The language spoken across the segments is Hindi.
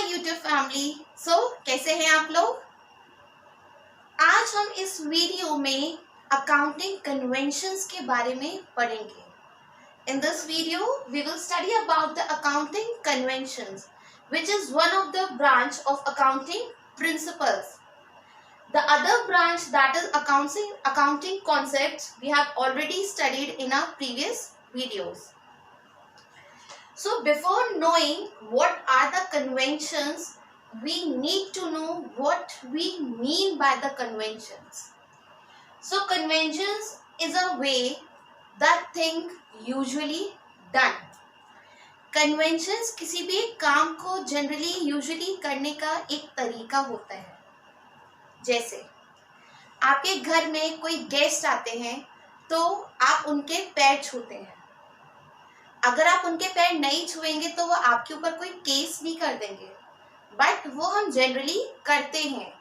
My YouTube family. कैसे हैं आप लोग। आज हम इस वीडियो में अकाउंटिंग कन्वेंशंस के बारे में पढ़ेंगे। In this video we will study about the accounting conventions which is one of the branch of accounting principles. The other branch, that is accounting concepts, we have already studied in our previous videos. So before knowing what are the conventions, we need to know what we mean by the conventions. So conventions is a way that thing usually done. Conventions किसी भी काम को जनरली यूजुअली करने का एक तरीका होता है। जैसे आपके घर में कोई गेस्ट आते हैं तो आप उनके पैर छूते हैं। अगर आप उनके पैर नहीं छुएंगे तो वो आपके ऊपर कोई केस नहीं कर देंगे, बट वो हम जनरली करते हैं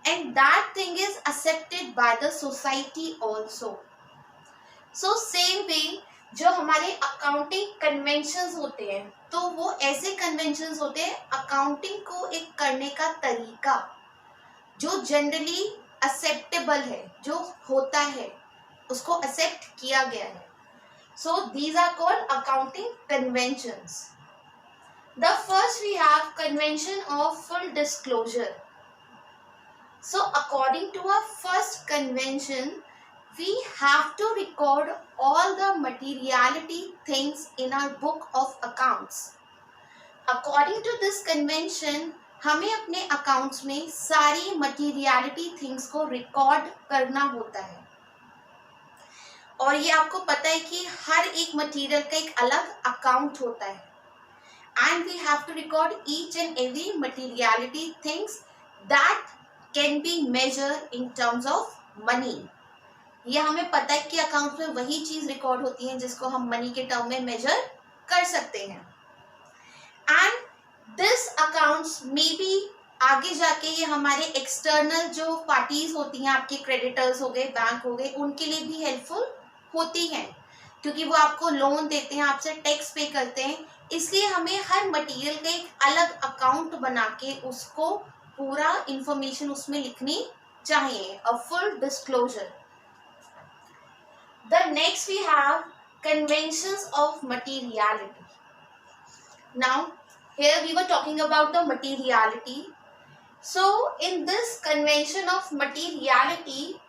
and that thing is accepted by the society also. So same वे जो हमारे अकाउंटिंग कन्वेंशंस होते हैं तो वो ऐसे कन्वेंशंस होते हैं अकाउंटिंग को एक करने का तरीका जो जनरली एक्सेप्टेबल है, जो होता है उसको एक्सेप्ट किया गया है। So these are called accounting conventions. The first we have convention of full disclosure. So according to our first convention, we have to record all the materiality things in our book of accounts. According to this convention, हमें अपने accounts में सारी materiality things को record करना होता है। और ये आपको पता है कि हर एक मटेरियल का एक अलग अकाउंट होता है and we have to record each and every materiality things that can be measure in terms of money. ये हमें पता है कि अकाउंट में वही चीज रिकॉर्ड होती है जिसको हम मनी के टर्म में मेजर कर सकते हैं। एंड दिस अकाउंट्स में भी आगे जाके ये हमारे एक्सटर्नल जो पार्टीज होती हैं, आपके क्रेडिटर्स हो गए, बैंक हो गए, उनके लिए भी हेल्पफुल होती हैं क्योंकि वो आपको लोन देते हैं, आपसे टैक्स पे करते हैं। इसलिए हमें हर मटेरियल का एक अलग अकाउंट बना के उसको पूरा इंफॉर्मेशन उसमें लिखनी चाहिए, a full disclosure. The next we have conventions of materiality. Now here we were talking about the materiality. So in this convention of materiality,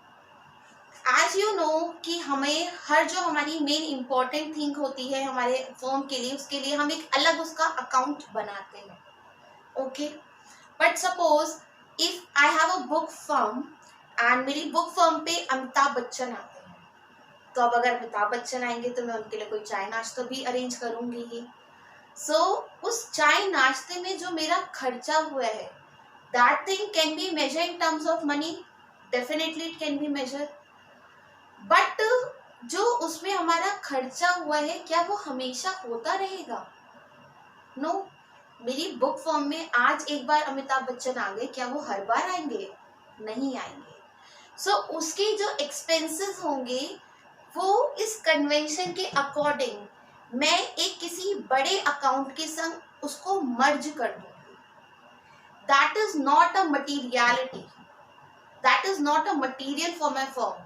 as you know कि हमें हर जो हमारी मेन इम्पॉर्टेंट थिंग होती है हमारे फर्म के लिए, उसके लिए हम एक अलग उसका अकाउंट बनाते हैं। Okay, but suppose if I have a book firm and मेरी बुक फर्म पे अमिताभ बच्चन आते हैं, तो अब अगर अमिताभ बच्चन आएंगे तो मैं उनके लिए कोई चाय नाश्ता भी अरेंज करूंगी ही। सो उस चाय नाश्ते में जो मेरा खर्चा हुआ है, that thing can be measure in terms of money, definitely it can be measure. But जो उसमें हमारा खर्चा हुआ है क्या वो हमेशा होता रहेगा? नो। मेरी बुक फर्म में आज एक बार अमिताभ बच्चन आ गए, क्या वो हर बार आएंगे? नहीं आएंगे। सो उसके जो एक्सपेंसेस होंगे वो इस कन्वेंशन के अकॉर्डिंग मैं एक किसी बड़े अकाउंट के संग उसको मर्ज कर दूंगी। That is not a materiality, that is not a material for my firm.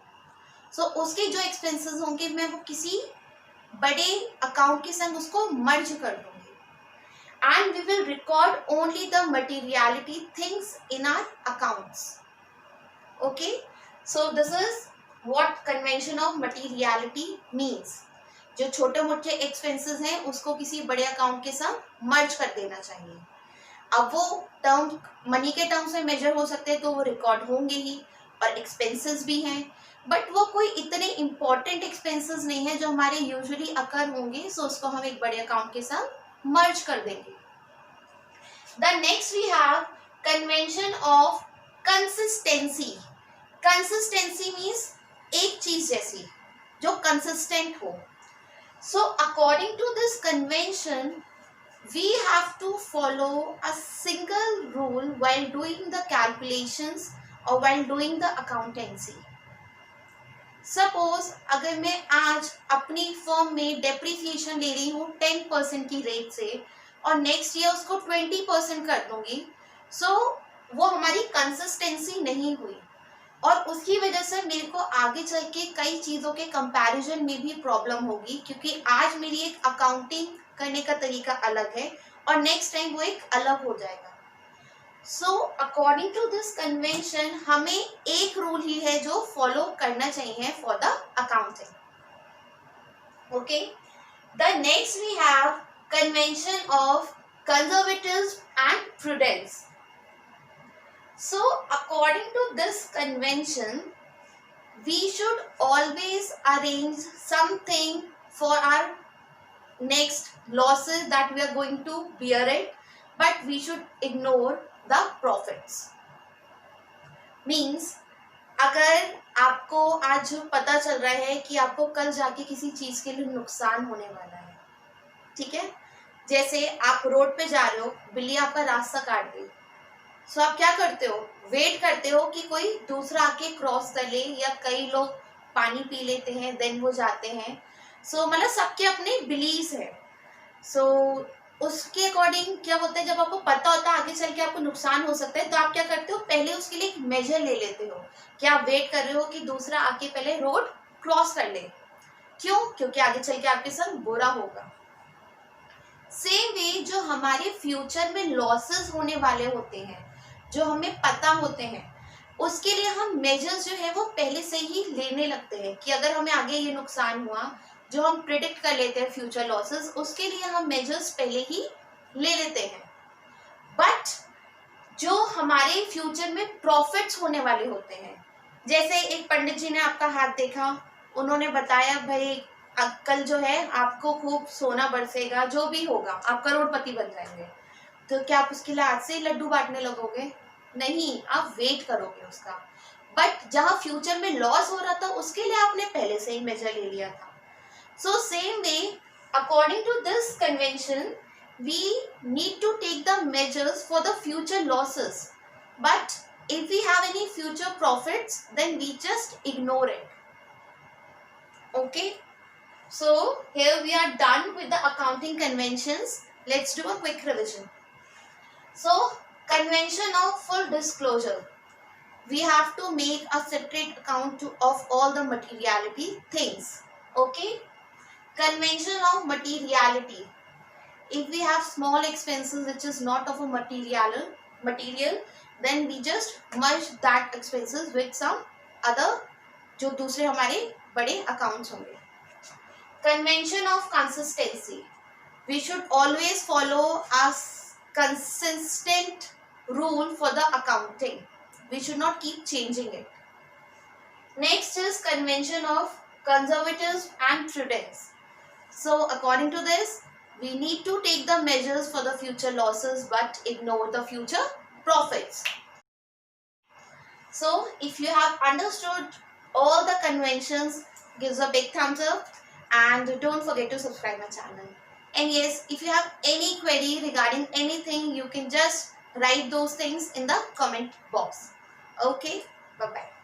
So उसके जो एक्सपेंसेस होंगे मैं वो किसी बड़े अकाउंट के संग उसको मर्ज कर दूंगी and we will record only the materiality things in our accounts. Okay, so this is what convention of materiality means. जो छोटे मोटे एक्सपेंसेस हैं उसको किसी बड़े अकाउंट के संग मर्ज कर देना चाहिए। अब वो टर्म मनी के टर्म्स में मेजर हो सकते हैं तो वो रिकॉर्ड होंगे ही, और एक्सपेंसेस भी हैं, बट वो कोई इतने इम्पॉर्टेंट एक्सपेंसेस नहीं है जो हमारे यूजुअली अकर होंगे, सो उसको हम एक बड़े अकाउंट के साथ मर्ज कर देंगे। The next we have convention of consistency. Consistency means एक चीज जैसी जो कंसिस्टेंट हो। So according to this convention we have to follow a single rule while doing the calculations और while doing the accountancy. Suppose अगर मैं आज अपनी फर्म में डेप्रिसिएशन ले रही हूँ 10% की रेट से और नेक्स्ट ईयर उसको 20% कर दूंगी, सो वो हमारी कंसिस्टेंसी नहीं हुई और उसकी वजह से मेरे को आगे चल के कई चीज़ों के कंपैरिजन में भी प्रॉब्लम होगी, क्योंकि आज मेरी एक अकाउंटिंग करने का तरीका अलग है और नेक्स्ट टाइम वो एक अलग हो जाएगा। So according to this convention हमें एक रूल ही है जो फॉलो करना चाहिए for the accounting. Okay, the next we have convention of conservatism and prudence. So according to this convention, we should always arrange something for our next losses that we are going to bear it, but we should ignore the profits. Means अगर आपको आज पता चल रहा है कि आपको कल जाके किसी चीज के लिए नुकसान होने वाला है, ठीक है, जैसे आप रोड पे जा रहे हो, बिल्ली आपका रास्ता काट गई, सो आप क्या करते हो, वेट करते हो कि कोई दूसरा आके क्रॉस कर ले, या कई लोग पानी पी लेते हैं देन वो जाते हैं। सो मतलब सबके अपने बिलीव्स है। सो उसके अकॉर्डिंग क्या होता है, जब आपको पता होता है आगे चल के आपको नुकसान हो सकता है, तो आप क्या करते हो, पहले उसके लिए एक मेजर ले लेते हो कि आप वेट कर रहे हो कि दूसरा आके पहले रोड क्रॉस कर ले। क्यों? क्योंकि आगे चल के आपके साथ बुरा होगा। सेम वे जो हमारे फ्यूचर में लॉसेस होने वाले होते हैं, जो हमें पता होते हैं, उसके लिए हम मेजर्स जो है वो पहले से ही लेने लगते हैं कि अगर हमें आगे ये नुकसान हुआ, जो हम प्रिडिक्ट कर लेते हैं फ्यूचर लॉसेस, उसके लिए हम मेजर्स पहले ही ले लेते हैं। बट जो हमारे फ्यूचर में प्रॉफिट्स होने वाले होते हैं, जैसे एक पंडित जी ने आपका हाथ देखा, उन्होंने बताया भाई कल जो है आपको खूब सोना बरसेगा, जो भी होगा आप करोड़पति बन जाएंगे, तो क्या आप उसके लिए आज से ही लड्डू बांटने लगोगे? नहीं, आप वेट करोगे उसका। बट जहां फ्यूचर में लॉस हो रहा था उसके लिए आपने पहले से ही मेजर ले लिया था। So same way according to this convention we need to take the measures for the future losses, but if we have any future profits then we just ignore it. Okay, so here we are done with the accounting conventions. Let's do a quick revision. So convention of full disclosure, we have to make a separate account of all the materiality things. Okay, convention of materiality, if we have small expenses which is not of a material, then we just merge that expenses with some other जो दूसरे हमारे बड़े accounts होंगे। Convention of consistency, we should always follow a consistent rule for the accounting, we should not keep changing it. Next is convention of conservatism and prudence. So according to this we need to take the measures for the future losses but ignore the future profits. So if you have understood all the conventions, give a big thumbs up and don't forget to subscribe my channel. And yes, if you have any query regarding anything, you can just write those things in the comment box. Okay, bye bye.